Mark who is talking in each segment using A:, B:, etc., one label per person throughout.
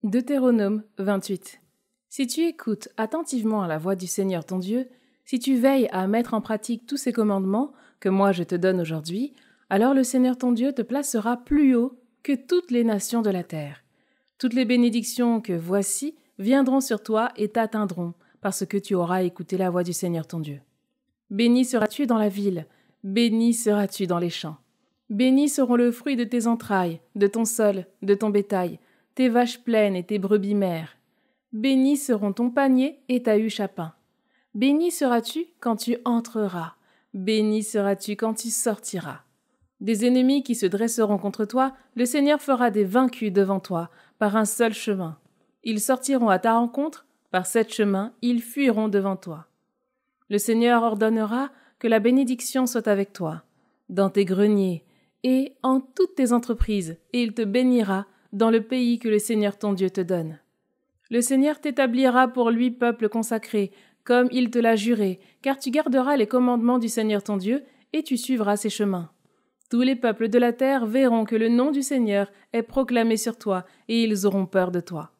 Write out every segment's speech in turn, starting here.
A: Deutéronome 28. Si tu écoutes attentivement à la voix du Seigneur ton Dieu, si tu veilles à mettre en pratique tous ces commandements que moi je te donne aujourd'hui, alors le Seigneur ton Dieu te placera plus haut que toutes les nations de la terre. Toutes les bénédictions que voici viendront sur toi et t'atteindront, parce que tu auras écouté la voix du Seigneur ton Dieu. Béni seras-tu dans la ville, béni seras-tu dans les champs. Bénis seront le fruit de tes entrailles, de ton sol, de ton bétail, tes vaches pleines et tes brebis mères. Bénis seront ton panier et ta huche à pain. Béni seras-tu quand tu entreras. Béni seras-tu quand tu sortiras. Des ennemis qui se dresseront contre toi, le Seigneur fera des vaincus devant toi, par un seul chemin. Ils sortiront à ta rencontre, par sept chemins, ils fuiront devant toi. Le Seigneur ordonnera que la bénédiction soit avec toi, dans tes greniers et en toutes tes entreprises, et il te bénira dans le pays que le Seigneur ton Dieu te donne. Le Seigneur t'établira pour lui peuple consacré, comme il te l'a juré, car tu garderas les commandements du Seigneur ton Dieu, et tu suivras ses chemins. Tous les peuples de la terre verront que le nom du Seigneur est proclamé sur toi, et ils auront peur de toi.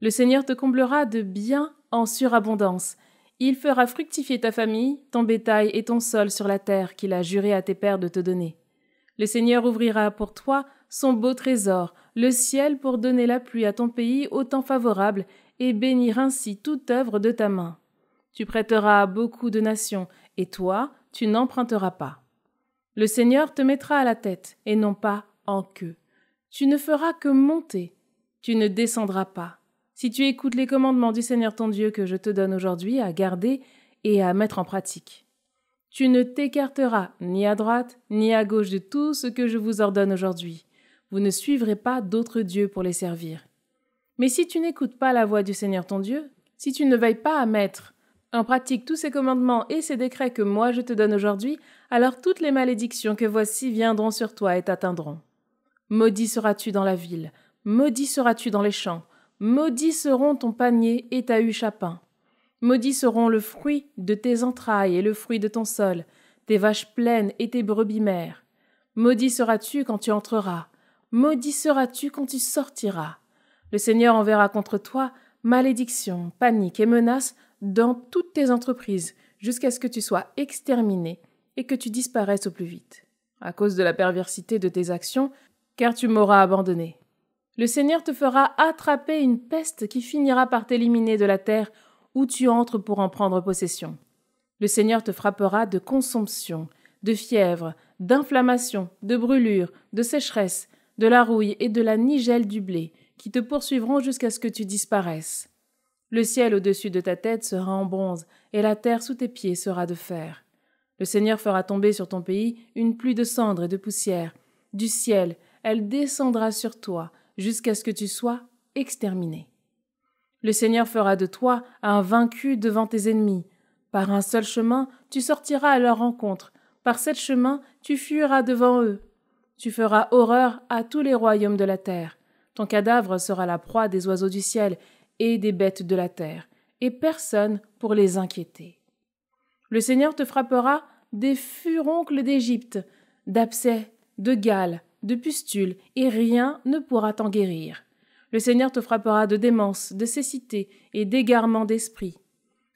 A: Le Seigneur te comblera de biens en surabondance. Il fera fructifier ta famille, ton bétail et ton sol sur la terre qu'il a juré à tes pères de te donner. Le Seigneur ouvrira pour toi son beau trésor, le ciel pour donner la pluie à ton pays au temps favorable et bénir ainsi toute œuvre de ta main. Tu prêteras à beaucoup de nations, et toi, tu n'emprunteras pas. Le Seigneur te mettra à la tête, et non pas en queue. Tu ne feras que monter, tu ne descendras pas. Si tu écoutes les commandements du Seigneur ton Dieu que je te donne aujourd'hui à garder et à mettre en pratique. Tu ne t'écarteras ni à droite ni à gauche de tout ce que je vous ordonne aujourd'hui. Vous ne suivrez pas d'autres dieux pour les servir. Mais si tu n'écoutes pas la voix du Seigneur ton Dieu, si tu ne veilles pas à mettre en pratique tous ces commandements et ces décrets que moi je te donne aujourd'hui, alors toutes les malédictions que voici viendront sur toi et t'atteindront. Maudit seras-tu dans la ville, maudit seras-tu dans les champs, maudits seront ton panier et ta huche à pain. Maudits seront le fruit de tes entrailles et le fruit de ton sol, tes vaches pleines et tes brebis mères. Maudit seras-tu quand tu entreras, maudit seras-tu quand tu sortiras. Le Seigneur enverra contre toi malédiction, panique et menaces dans toutes tes entreprises, jusqu'à ce que tu sois exterminé et que tu disparaisses au plus vite, à cause de la perversité de tes actions, car tu m'auras abandonné. Le Seigneur te fera attraper une peste qui finira par t'éliminer de la terre où tu entres pour en prendre possession. Le Seigneur te frappera de consomption, de fièvre, d'inflammation, de brûlure, de sécheresse, de la rouille et de la nigelle du blé, qui te poursuivront jusqu'à ce que tu disparaisses. Le ciel au-dessus de ta tête sera en bronze, et la terre sous tes pieds sera de fer. Le Seigneur fera tomber sur ton pays une pluie de cendres et de poussière. Du ciel, elle descendra sur toi, jusqu'à ce que tu sois exterminé. Le Seigneur fera de toi un vaincu devant tes ennemis. Par un seul chemin, tu sortiras à leur rencontre. Par sept chemins, tu fuiras devant eux. Tu feras horreur à tous les royaumes de la terre. Ton cadavre sera la proie des oiseaux du ciel et des bêtes de la terre, et personne pour les inquiéter. Le Seigneur te frappera des furoncles d'Égypte, d'abcès, de gale, de pustules, et rien ne pourra t'en guérir. Le Seigneur te frappera de démence, de cécité et d'égarement d'esprit.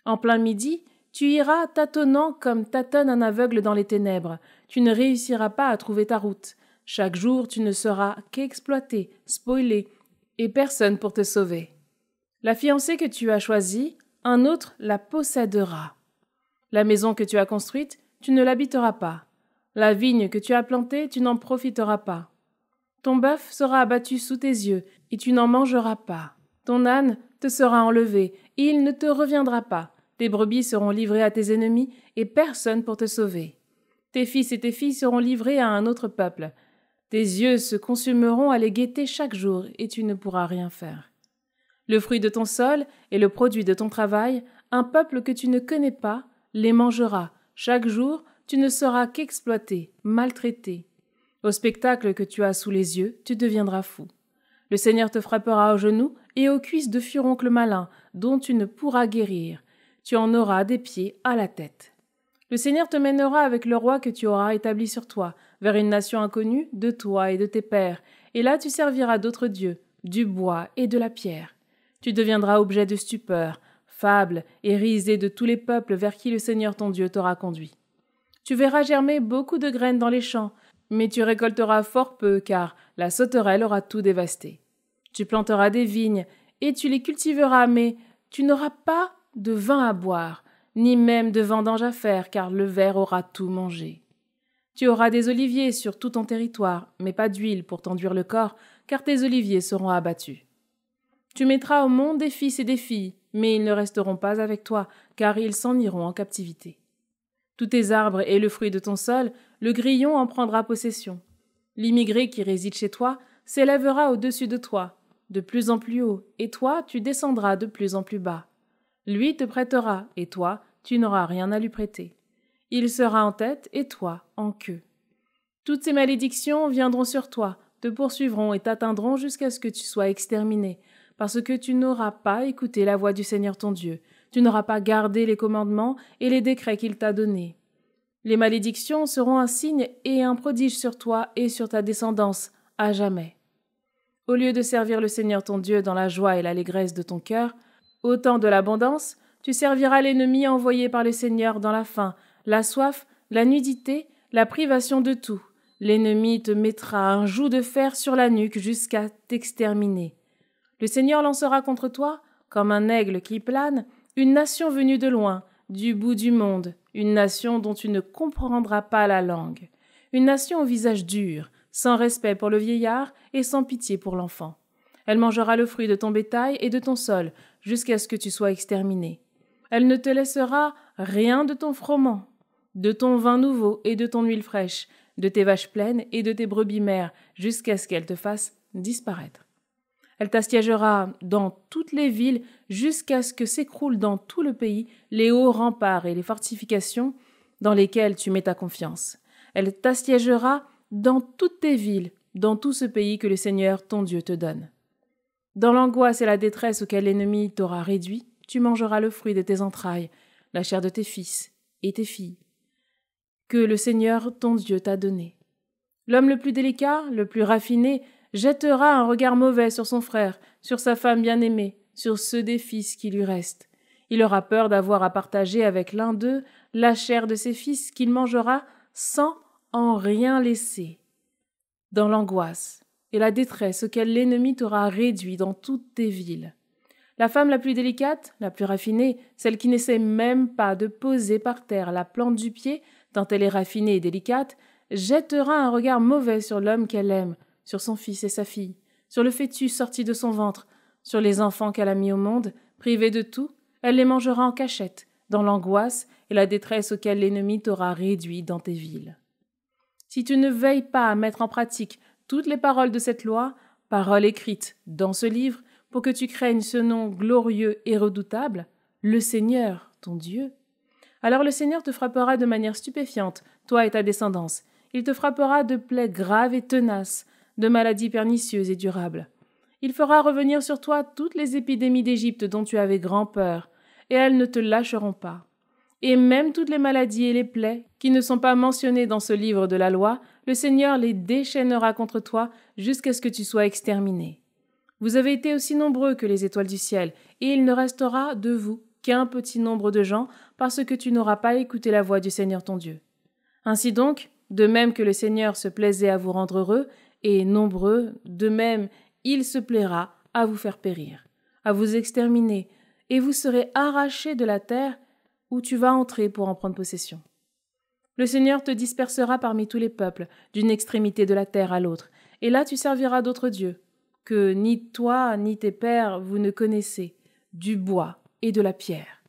A: En plein midi, tu iras tâtonnant comme tâtonne un aveugle dans les ténèbres. Tu ne réussiras pas à trouver ta route. Chaque jour, tu ne seras qu'exploité, spoilé, et personne pour te sauver. La fiancée que tu as choisie, un autre la possédera. La maison que tu as construite, tu ne l'habiteras pas. La vigne que tu as plantée, tu n'en profiteras pas. Ton bœuf sera abattu sous tes yeux, et tu n'en mangeras pas. Ton âne te sera enlevé, et il ne te reviendra pas. Tes brebis seront livrées à tes ennemis, et personne pour te sauver. Tes fils et tes filles seront livrés à un autre peuple. Tes yeux se consumeront à les guetter chaque jour, et tu ne pourras rien faire. Le fruit de ton sol et le produit de ton travail, un peuple que tu ne connais pas, les mangera. Chaque jour, tu ne seras qu'exploité, maltraité. Au spectacle que tu as sous les yeux, tu deviendras fou. Le Seigneur te frappera aux genoux et aux cuisses de furoncles malins, dont tu ne pourras guérir. Tu en auras des pieds à la tête. Le Seigneur te mènera avec le roi que tu auras établi sur toi, vers une nation inconnue de toi et de tes pères, et là tu serviras d'autres dieux, du bois et de la pierre. Tu deviendras objet de stupeur, fable et risée de tous les peuples vers qui le Seigneur ton Dieu t'aura conduit. Tu verras germer beaucoup de graines dans les champs, mais tu récolteras fort peu, car la sauterelle aura tout dévasté. Tu planteras des vignes, et tu les cultiveras, mais tu n'auras pas de vin à boire, ni même de vendange à faire, car le ver aura tout mangé. Tu auras des oliviers sur tout ton territoire, mais pas d'huile pour t'enduire le corps, car tes oliviers seront abattus. Tu mettras au monde des fils et des filles, mais ils ne resteront pas avec toi, car ils s'en iront en captivité. Tous tes arbres et le fruit de ton sol, le grillon en prendra possession. L'immigré qui réside chez toi s'élèvera au-dessus de toi, de plus en plus haut, et toi, tu descendras de plus en plus bas. Lui te prêtera, et toi, tu n'auras rien à lui prêter. Il sera en tête, et toi, en queue. Toutes ces malédictions viendront sur toi, te poursuivront et t'atteindront jusqu'à ce que tu sois exterminé, parce que tu n'auras pas écouté la voix du Seigneur ton Dieu. Tu n'auras pas gardé les commandements et les décrets qu'il t'a donnés. Les malédictions seront un signe et un prodige sur toi et sur ta descendance, à jamais. Au lieu de servir le Seigneur ton Dieu dans la joie et l'allégresse de ton cœur, au temps de l'abondance, tu serviras l'ennemi envoyé par le Seigneur dans la faim, la soif, la nudité, la privation de tout. L'ennemi te mettra un joug de fer sur la nuque jusqu'à t'exterminer. Le Seigneur lancera contre toi, comme un aigle qui plane, une nation venue de loin, du bout du monde, une nation dont tu ne comprendras pas la langue, une nation au visage dur, sans respect pour le vieillard et sans pitié pour l'enfant. Elle mangera le fruit de ton bétail et de ton sol, jusqu'à ce que tu sois exterminé. Elle ne te laissera rien de ton froment, de ton vin nouveau et de ton huile fraîche, de tes vaches pleines et de tes brebis mères, jusqu'à ce qu'elle te fasse disparaître. Elle t'assiégera dans toutes les villes jusqu'à ce que s'écroulent dans tout le pays les hauts remparts et les fortifications dans lesquelles tu mets ta confiance. Elle t'assiégera dans toutes tes villes, dans tout ce pays que le Seigneur ton Dieu te donne. Dans l'angoisse et la détresse auxquelles l'ennemi t'aura réduit, tu mangeras le fruit de tes entrailles, la chair de tes fils et tes filles, que le Seigneur ton Dieu t'a donné. L'homme le plus délicat, le plus raffiné, jettera un regard mauvais sur son frère, sur sa femme bien-aimée, sur ceux des fils qui lui restent. Il aura peur d'avoir à partager avec l'un d'eux la chair de ses fils qu'il mangera sans en rien laisser. Dans l'angoisse et la détresse auxquelles l'ennemi t'aura réduit dans toutes tes villes. La femme la plus délicate, la plus raffinée, celle qui n'essaie même pas de poser par terre la plante du pied, tant elle est raffinée et délicate, jettera un regard mauvais sur l'homme qu'elle aime, sur son fils et sa fille, sur le fœtus sorti de son ventre, sur les enfants qu'elle a mis au monde, privés de tout, elle les mangera en cachette, dans l'angoisse et la détresse auxquelles l'ennemi t'aura réduit dans tes villes. Si tu ne veilles pas à mettre en pratique toutes les paroles de cette loi, paroles écrites dans ce livre, pour que tu craignes ce nom glorieux et redoutable, le Seigneur, ton Dieu, alors le Seigneur te frappera de manière stupéfiante, toi et ta descendance. Il te frappera de plaies graves et tenaces, de maladies pernicieuses et durables. Il fera revenir sur toi toutes les épidémies d'Égypte dont tu avais grand peur, et elles ne te lâcheront pas. Et même toutes les maladies et les plaies qui ne sont pas mentionnées dans ce livre de la loi, le Seigneur les déchaînera contre toi jusqu'à ce que tu sois exterminé. Vous avez été aussi nombreux que les étoiles du ciel, et il ne restera de vous qu'un petit nombre de gens, parce que tu n'auras pas écouté la voix du Seigneur ton Dieu. Ainsi donc, de même que le Seigneur se plaisait à vous rendre heureux, et nombreux, de même il se plaira à vous faire périr, à vous exterminer, et vous serez arrachés de la terre où tu vas entrer pour en prendre possession. Le Seigneur te dispersera parmi tous les peuples, d'une extrémité de la terre à l'autre, et là tu serviras d'autres dieux, que ni toi ni tes pères vous ne connaissez, du bois et de la pierre.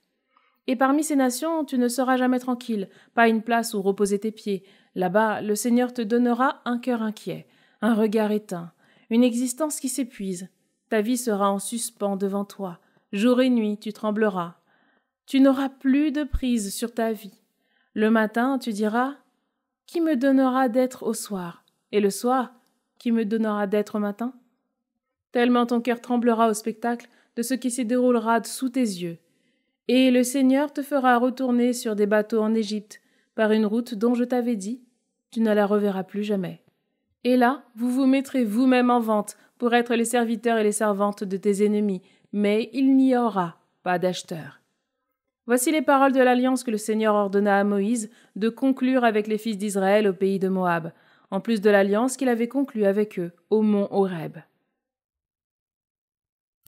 A: Et parmi ces nations, tu ne seras jamais tranquille, pas une place où reposer tes pieds. Là-bas, le Seigneur te donnera un cœur inquiet, un regard éteint, une existence qui s'épuise. Ta vie sera en suspens devant toi. Jour et nuit, tu trembleras. Tu n'auras plus de prise sur ta vie. Le matin, tu diras « Qui me donnera d'être au soir ?» Et le soir, « Qui me donnera d'être au matin ?» Tellement ton cœur tremblera au spectacle de ce qui se déroulera sous tes yeux. Et le Seigneur te fera retourner sur des bateaux en Égypte, par une route dont je t'avais dit, tu ne la reverras plus jamais. Et là, vous vous mettrez vous-même en vente pour être les serviteurs et les servantes de tes ennemis, mais il n'y aura pas d'acheteurs. Voici les paroles de l'alliance que le Seigneur ordonna à Moïse de conclure avec les fils d'Israël au pays de Moab, en plus de l'alliance qu'il avait conclue avec eux au mont Horeb.